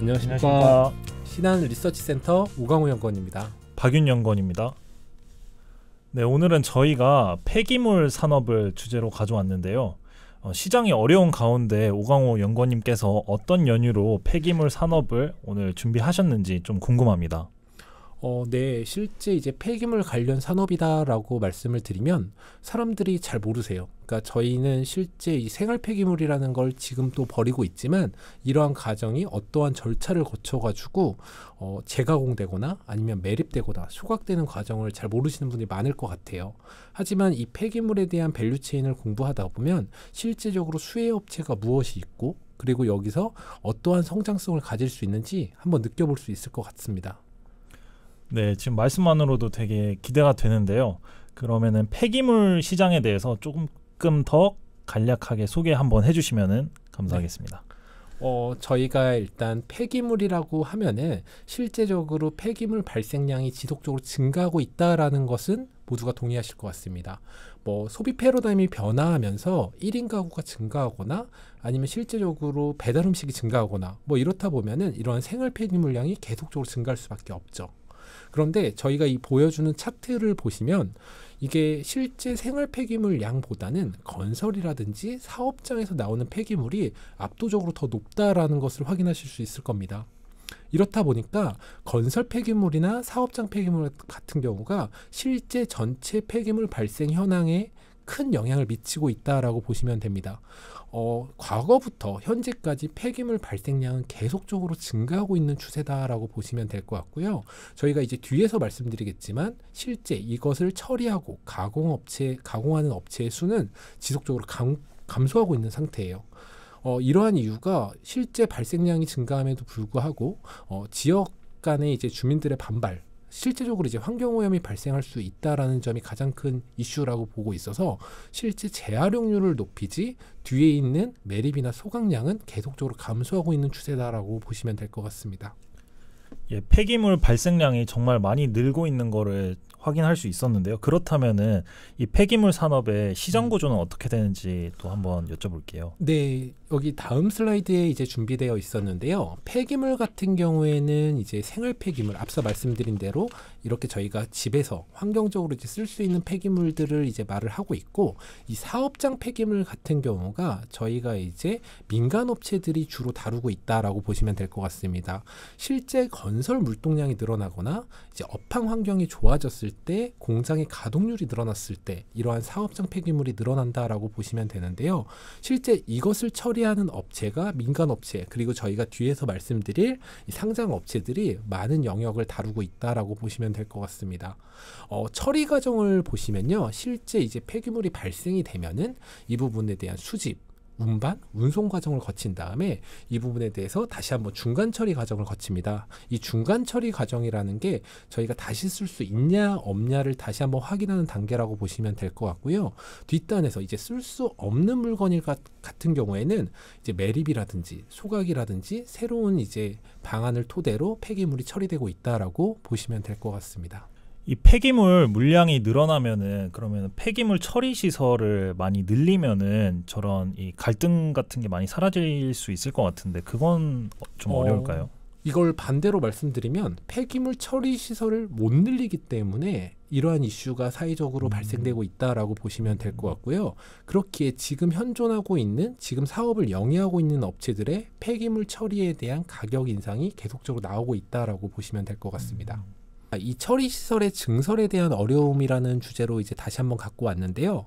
안녕하십니까. 신한 리서치센터 오강호 연구원입니다. 박윤 연구원입니다. 네, 오늘은 저희가 폐기물 산업을 주제로 가져왔는데요. 시장이 어려운 가운데 오강호 연구원님께서 어떤 연유로 폐기물 산업을 오늘 준비하셨는지 좀 궁금합니다. 네, 실제 이제 폐기물 관련 산업이다라고 말씀을 드리면 사람들이 잘 모르세요. 그러니까 저희는 실제 이 생활 폐기물이라는 걸 지금 또 버리고 있지만 이러한 과정이 어떠한 절차를 거쳐가지고 재가공되거나 아니면 매립되거나 소각되는 과정을 잘 모르시는 분이 많을 것 같아요. 하지만 이 폐기물에 대한 밸류체인을 공부하다 보면 실제적으로 수혜 업체가 무엇이 있고 그리고 여기서 어떠한 성장성을 가질 수 있는지 한번 느껴볼 수 있을 것 같습니다. 네, 지금 말씀만으로도 되게 기대가 되는데요. 그러면은 폐기물 시장에 대해서 조금 더 간략하게 소개 한번 해주시면은 감사하겠습니다. 저희가 일단 폐기물이라고 하면은 실제적으로 폐기물 발생량이 지속적으로 증가하고 있다라는 것은 모두가 동의하실 것 같습니다. 소비 패러다임이 변화하면서 1인 가구가 증가하거나 아니면 실제적으로 배달 음식이 증가하거나 이렇다 보면은 이러한 생활 폐기물량이 계속적으로 증가할 수밖에 없죠. 그런데 저희가 이 보여주는 차트를 보시면 이게 실제 생활 폐기물 양보다는 건설이라든지 사업장에서 나오는 폐기물이 압도적으로 더 높다라는 것을 확인하실 수 있을 겁니다. 이렇다 보니까 건설 폐기물이나 사업장 폐기물 같은 경우가 실제 전체 폐기물 발생 현황에 큰 영향을 미치고 있다라고 보시면 됩니다. 과거부터 현재까지 폐기물 발생량은 계속적으로 증가하고 있는 추세다라고 보시면 될 것 같고요. 저희가 이제 뒤에서 말씀드리겠지만 실제 이것을 처리하고 가공하는 업체의 수는 지속적으로 감소하고 있는 상태예요. 이러한 이유가 실제 발생량이 증가함에도 불구하고 지역 간의 이제 주민들의 반발, 실제적으로 이제 환경오염이 발생할 수 있다라는 점이 가장 큰 이슈라고 보고 있어서 실제 재활용률을 높이지 뒤에 있는 매립이나 소각량은 계속적으로 감소하고 있는 추세다라고 보시면 될 것 같습니다. 예, 폐기물 발생량이 정말 많이 늘고 있는 거를 확인할 수 있었는데요. 그렇다면은 이 폐기물 산업의 시장 구조는 어떻게 되는지 또 한번 여쭤볼게요. 네, 여기 다음 슬라이드에 이제 준비되어 있었는데요. 폐기물 같은 경우에는 이제 생활 폐기물, 앞서 말씀드린 대로 이렇게 저희가 집에서 환경적으로 이제 쓸 수 있는 폐기물들을 이제 말을 하고 있고, 이 사업장 폐기물 같은 경우가 저희가 이제 민간 업체들이 주로 다루고 있다라고 보시면 될 것 같습니다. 실제 건설 물동량이 늘어나거나 이제 업황 환경이 좋아졌을 때 공장의 가동률이 늘어났을 때 이러한 사업장 폐기물이 늘어난다라고 보시면 되는데요. 실제 이것을 처리하는 업체가 민간 업체, 그리고 저희가 뒤에서 말씀드릴 이 상장 업체들이 많은 영역을 다루고 있다라고 보시면 될 것 같습니다. 처리 과정을 보시면요, 실제 이제 폐기물이 발생이 되면은 이 부분에 대한 수집, 운반, 운송 과정을 거친 다음에 이 부분에 대해서 다시 한번 중간 처리 과정을 거칩니다. 이 중간 처리 과정이라는 게 저희가 다시 쓸 수 있냐 없냐를 다시 한번 확인하는 단계라고 보시면 될 것 같고요. 뒷단에서 이제 쓸 수 없는 물건일 같은 경우에는 이제 매립이라든지 소각이라든지 새로운 이제 방안을 토대로 폐기물이 처리되고 있다라고 보시면 될 것 같습니다. 이 폐기물 물량이 늘어나면은 그러면 폐기물 처리 시설을 많이 늘리면은 저런 이 갈등 같은 게 많이 사라질 수 있을 것 같은데 그건 좀 어려울까요? 이걸 반대로 말씀드리면 폐기물 처리 시설을 못 늘리기 때문에 이러한 이슈가 사회적으로 발생되고 있다라고 보시면 될 것 같고요. 그렇기에 지금 현존하고 있는, 지금 사업을 영위하고 있는 업체들의 폐기물 처리에 대한 가격 인상이 계속적으로 나오고 있다라고 보시면 될 것 같습니다. 이 처리 시설의 증설에 대한 어려움이라는 주제로 이제 다시 한번 갖고 왔는데요.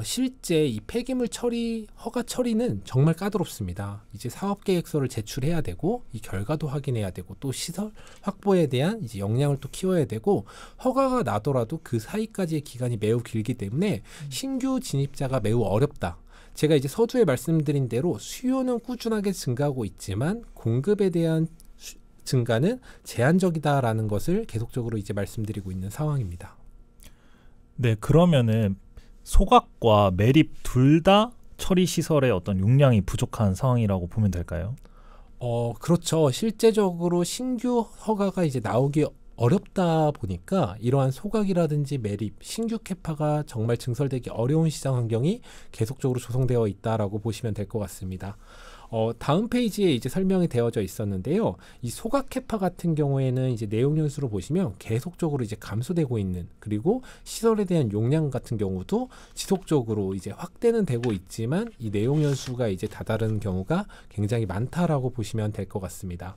실제 이 폐기물 처리, 허가 처리는 정말 까다롭습니다. 이제 사업계획서를 제출해야 되고, 이 결과도 확인해야 되고, 또 시설 확보에 대한 이제 역량을 또 키워야 되고, 허가가 나더라도 그 사이까지의 기간이 매우 길기 때문에 신규 진입자가 매우 어렵다. 제가 이제 서두에 말씀드린 대로 수요는 꾸준하게 증가하고 있지만 공급에 대한 증가는 제한적이다라는 것을 계속적으로 이제 말씀드리고 있는 상황입니다. 네, 그러면은 소각과 매립 둘 다 처리 시설의 어떤 용량이 부족한 상황이라고 보면 될까요? 그렇죠. 실제적으로 신규 허가가 이제 나오기 어렵다 보니까 이러한 소각이라든지 매립, 신규 캐파가 정말 증설되기 어려운 시장 환경이 계속적으로 조성되어 있다라고 보시면 될 것 같습니다. 다음 페이지에 이제 설명이 되어져 있었는데요. 이 소각 캐파 같은 경우에는 이제 내용 연수로 보시면 계속적으로 이제 감소되고 있는, 그리고 시설에 대한 용량 같은 경우도 지속적으로 이제 확대는 되고 있지만 이 내용 연수가 이제 다다른 경우가 굉장히 많다라고 보시면 될 것 같습니다.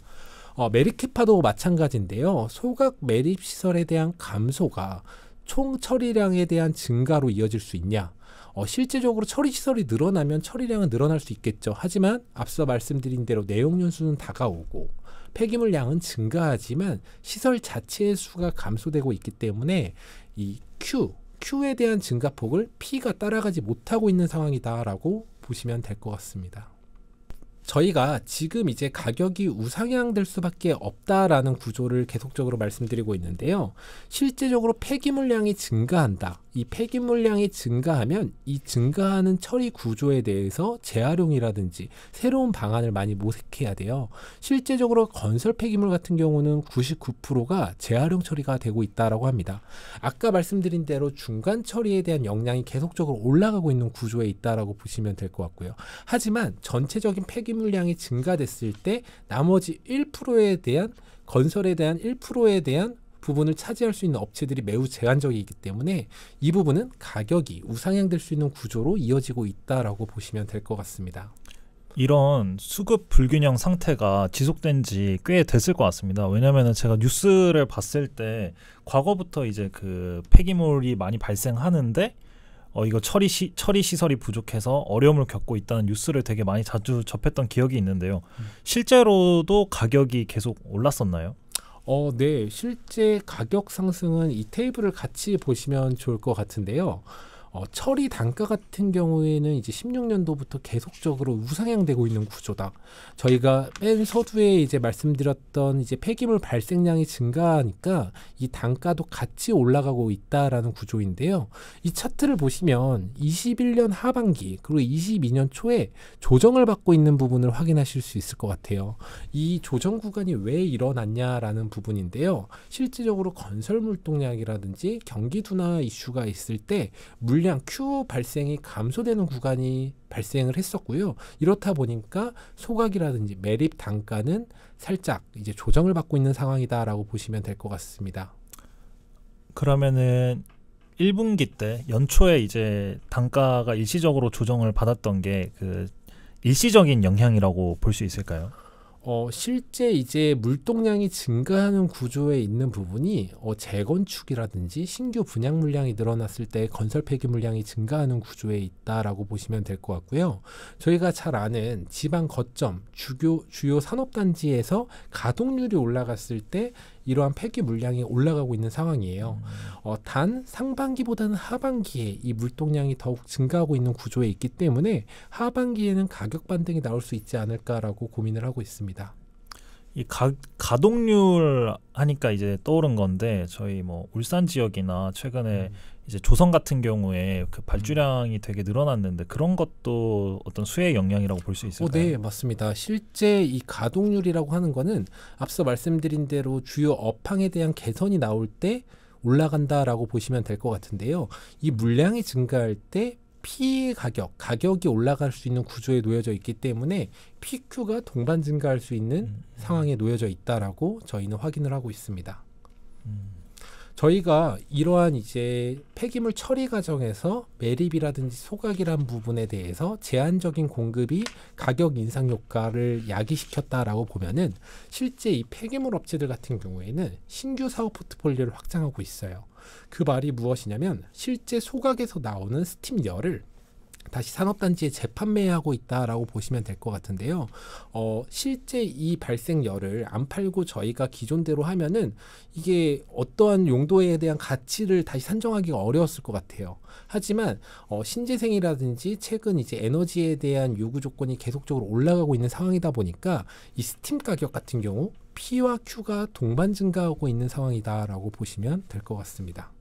매립 캐파도 마찬가지인데요. 소각 매립 시설에 대한 감소가 총 처리량에 대한 증가로 이어질 수 있냐? 실제적으로 처리 시설이 늘어나면 처리량은 늘어날 수 있겠죠. 하지만 앞서 말씀드린 대로 내용 연수는 다가오고 폐기물량은 증가하지만 시설 자체의 수가 감소되고 있기 때문에 이 Q에 대한 증가폭을 P가 따라가지 못하고 있는 상황이다라고 보시면 될 것 같습니다. 저희가 지금 이제 가격이 우상향될 수밖에 없다라는 구조를 계속적으로 말씀드리고 있는데요. 실제적으로 폐기물량이 증가한다. 이 폐기물량이 증가하면 이 증가하는 처리 구조에 대해서 재활용이라든지 새로운 방안을 많이 모색해야 돼요. 실제적으로 건설 폐기물 같은 경우는 99%가 재활용 처리가 되고 있다라고 합니다. 아까 말씀드린 대로 중간 처리에 대한 역량이 계속적으로 올라가고 있는 구조에 있다라고 보시면 될 것 같고요. 하지만 전체적인 폐기물량이 증가됐을 때 나머지 1%에 대한 건설에 대한 1%에 대한 부분을 차지할 수 있는 업체들이 매우 제한적이기 때문에 이 부분은 가격이 우상향될 수 있는 구조로 이어지고 있다라고 보시면 될 것 같습니다. 이런 수급 불균형 상태가 지속된 지 꽤 됐을 것 같습니다. 왜냐하면 제가 뉴스를 봤을 때 과거부터 이제 그 폐기물이 많이 발생하는데 이거 처리 시설이 부족해서 어려움을 겪고 있다는 뉴스를 되게 많이 자주 접했던 기억이 있는데요. 실제로도 가격이 계속 올랐었나요? 네. 실제 가격 상승은 이 테이블을 같이 보시면 좋을 것 같은데요. 처리 단가 같은 경우에는 이제 16년도부터 계속적으로 우상향되고 있는 구조다. 저희가 맨 서두에 이제 말씀드렸던 이제 폐기물 발생량이 증가하니까 이 단가도 같이 올라가고 있다라는 구조인데요. 이 차트를 보시면 21년 하반기 그리고 22년 초에 조정을 받고 있는 부분을 확인하실 수 있을 것 같아요. 이 조정 구간이 왜 일어났냐라는 부분인데요. 실질적으로 건설 물동량이라든지 경기 둔화 이슈가 있을 때 물량 Q 발생이 감소되는 구간이 발생을 했었고요. 이렇다 보니까 소각이라든지 매립 단가는 살짝 이제 조정을 받고 있는 상황이다라고 보시면 될 것 같습니다. 그러면은 1분기 때 연초에 이제 단가가 일시적으로 조정을 받았던 게 그 일시적인 영향이라고 볼 수 있을까요? 실제 이제 물동량이 증가하는 구조에 있는 부분이 재건축이라든지 신규 분양 물량이 늘어났을 때 건설 폐기 물량이 증가하는 구조에 있다라고 보시면 될 것 같고요. 저희가 잘 아는 지방 거점, 주요 산업단지에서 가동률이 올라갔을 때 이러한 폐기 물량이 올라가고 있는 상황이에요. 단 상반기보다는 하반기에 이 물동량이 더욱 증가하고 있는 구조에 있기 때문에 하반기에는 가격 반등이 나올 수 있지 않을까라고 고민을 하고 있습니다. 이 가동률 하니까 이제 떠오른 건데 저희 뭐 울산 지역이나 최근에 이제 조선 같은 경우에 그 발주량이 되게 늘어났는데 그런 것도 어떤 수혜 영향이라고 볼 수 있을까요? 네, 맞습니다. 실제 이 가동률이라고 하는 거는 앞서 말씀드린 대로 주요 업황에 대한 개선이 나올 때 올라간다라고 보시면 될 것 같은데요. 이 물량이 증가할 때 P 가격이 올라갈 수 있는 구조에 놓여져 있기 때문에 PQ가 동반 증가할 수 있는 상황에 놓여져 있다라고 저희는 확인을 하고 있습니다. 저희가 이러한 이제 폐기물 처리 과정에서 매립이라든지 소각이란 부분에 대해서 제한적인 공급이 가격 인상 효과를 야기시켰다라고 보면은 실제 이 폐기물 업체들 같은 경우에는 신규 사업 포트폴리오를 확장하고 있어요. 그 말이 무엇이냐면 실제 소각에서 나오는 스팀열을 다시 산업단지에 재판매하고 있다라고 보시면 될 것 같은데요. 실제 이 발생열을 안 팔고 저희가 기존대로 하면은 이게 어떠한 용도에 대한 가치를 다시 산정하기가 어려웠을 것 같아요. 하지만 신재생이라든지 최근 이제 에너지에 대한 요구 조건이 계속적으로 올라가고 있는 상황이다 보니까 이 스팀 가격 같은 경우 P와 Q가 동반 증가하고 있는 상황이다라고 보시면 될 것 같습니다.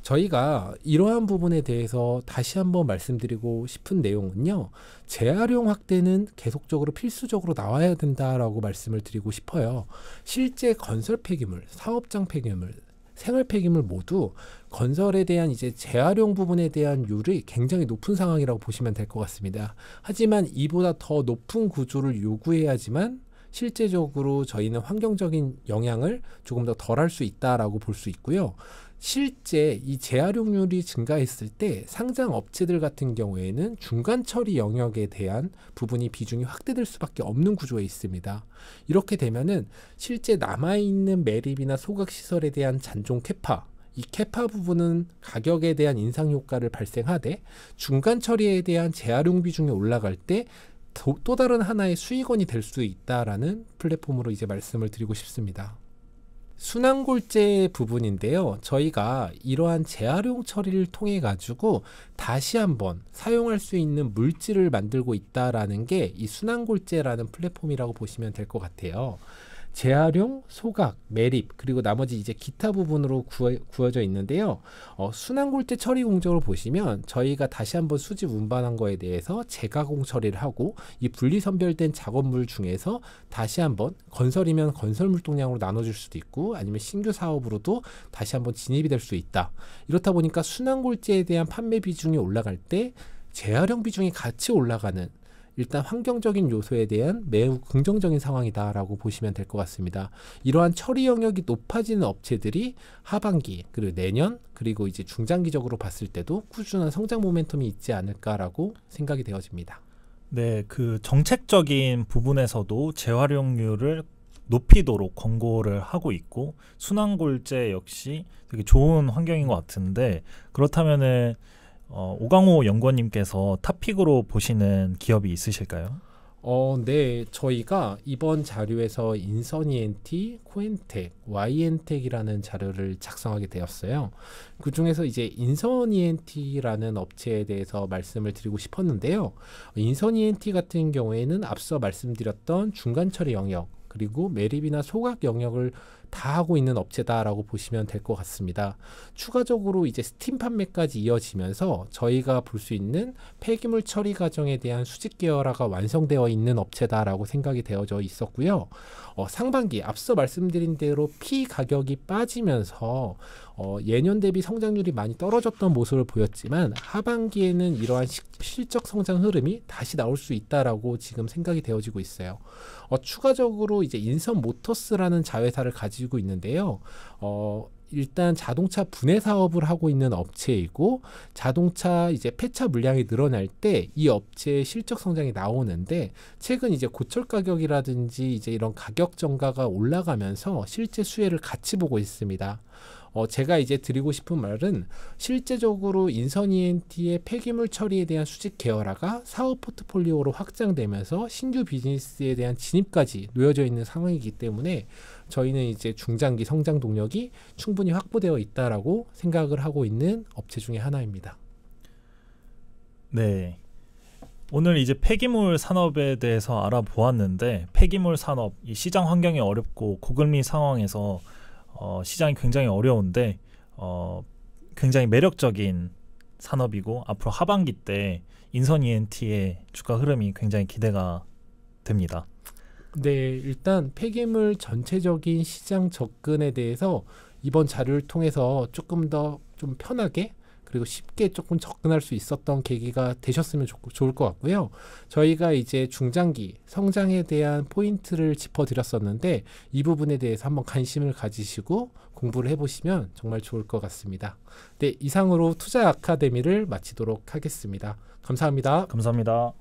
저희가 이러한 부분에 대해서 다시 한번 말씀드리고 싶은 내용은요. 재활용 확대는 계속적으로 필수적으로 나와야 된다라고 말씀을 드리고 싶어요. 실제 건설 폐기물, 사업장 폐기물, 생활 폐기물 모두 건설에 대한 이제 재활용 부분에 대한 율이 굉장히 높은 상황이라고 보시면 될 것 같습니다. 하지만 이보다 더 높은 구조를 요구해야지만 실제적으로 저희는 환경적인 영향을 조금 더 덜할 수 있다라고 볼 수 있고요. 실제 이 재활용률이 증가했을 때 상장 업체들 같은 경우에는 중간 처리 영역에 대한 부분이 비중이 확대될 수밖에 없는 구조에 있습니다. 이렇게 되면은 실제 남아있는 매립이나 소각 시설에 대한 잔존 캐파, 이 캐파 부분은 가격에 대한 인상 효과를 발생하되 중간 처리에 대한 재활용 비중이 올라갈 때 또 다른 하나의 수익원이 될 수 있다라는 플랫폼으로 이제 말씀을 드리고 싶습니다. 순환골재 부분인데요. 저희가 이러한 재활용 처리를 통해 가지고 다시 한번 사용할 수 있는 물질을 만들고 있다라는 게 이 순환골재라는 플랫폼이라고 보시면 될 것 같아요. 재활용, 소각, 매립, 그리고 나머지 이제 기타 부분으로 구워져 있는데요. 순환골재 처리 공정을 보시면 저희가 다시 한번 수집 운반한 거에 대해서 재가공 처리를 하고 이 분리 선별된 작업물 중에서 다시 한번 건설이면 건설 물동량으로 나눠줄 수도 있고 아니면 신규 사업으로도 다시 한번 진입이 될 수 있다. 이렇다 보니까 순환골재에 대한 판매 비중이 올라갈 때 재활용 비중이 같이 올라가는 일단 환경적인 요소에 대한 매우 긍정적인 상황이다라고 보시면 될 것 같습니다. 이러한 처리 영역이 높아지는 업체들이 하반기 그리고 내년 그리고 이제 중장기적으로 봤을 때도 꾸준한 성장 모멘텀이 있지 않을까라고 생각이 되어집니다. 네, 그 정책적인 부분에서도 재활용률을 높이도록 권고를 하고 있고 순환골재 역시 되게 좋은 환경인 것 같은데 그렇다면은 오강호 연구원님께서 탑픽으로 보시는 기업이 있으실까요? 네, 저희가 이번 자료에서 인선 ENT, 코엔텍, Y엔텍이라는 자료를 작성하게 되었어요. 그 중에서 이제 인선 ENT라는 업체에 대해서 말씀을 드리고 싶었는데요. 인선 ENT 같은 경우에는 앞서 말씀드렸던 중간 처리 영역, 그리고 매립이나 소각 영역을 다 하고 있는 업체다라고 보시면 될 것 같습니다. 추가적으로 이제 스팀 판매까지 이어지면서 저희가 볼 수 있는 폐기물 처리 과정에 대한 수직 계열화가 완성되어 있는 업체다라고 생각이 되어져 있었고요. 상반기 앞서 말씀드린 대로 피 가격이 빠지면서 예년 대비 성장률이 많이 떨어졌던 모습을 보였지만 하반기에는 이러한 실적 성장 흐름이 다시 나올 수 있다라고 지금 생각이 되어지고 있어요. 추가적으로 이제 인선 모터스라는 자회사를 가지고 있는데요. 일단 자동차 분해 사업을 하고 있는 업체이고 자동차 이제 폐차 물량이 늘어날 때 이 업체의 실적 성장이 나오는데 최근 이제 고철 가격이라든지 이제 이런 가격 정가가 올라가면서 실제 수혜를 같이 보고 있습니다. 제가 이제 드리고 싶은 말은 실제적으로 인선 ENT의 폐기물 처리에 대한 수직 계열화가 사업 포트폴리오로 확장되면서 신규 비즈니스에 대한 진입까지 놓여져 있는 상황이기 때문에 저희는 이제 중장기 성장 동력이 충분히 확보되어 있다라고 생각을 하고 있는 업체 중에 하나입니다. 네. 오늘 이제 폐기물 산업에 대해서 알아보았는데 폐기물 산업, 이 시장 환경이 어렵고 고금리 상황에서 시장이 굉장히 어려운데 굉장히 매력적인 산업이고 앞으로 하반기 때 인선 ENT의 주가 흐름이 굉장히 기대가 됩니다. 네, 일단 폐기물 전체적인 시장 접근에 대해서 이번 자료를 통해서 조금 더 좀 편하게 그리고 쉽게 조금 접근할 수 있었던 계기가 되셨으면 좋을 것 같고요. 저희가 이제 중장기 성장에 대한 포인트를 짚어드렸었는데 이 부분에 대해서 한번 관심을 가지시고 공부를 해보시면 정말 좋을 것 같습니다. 네, 이상으로 투자 아카데미를 마치도록 하겠습니다. 감사합니다. 감사합니다.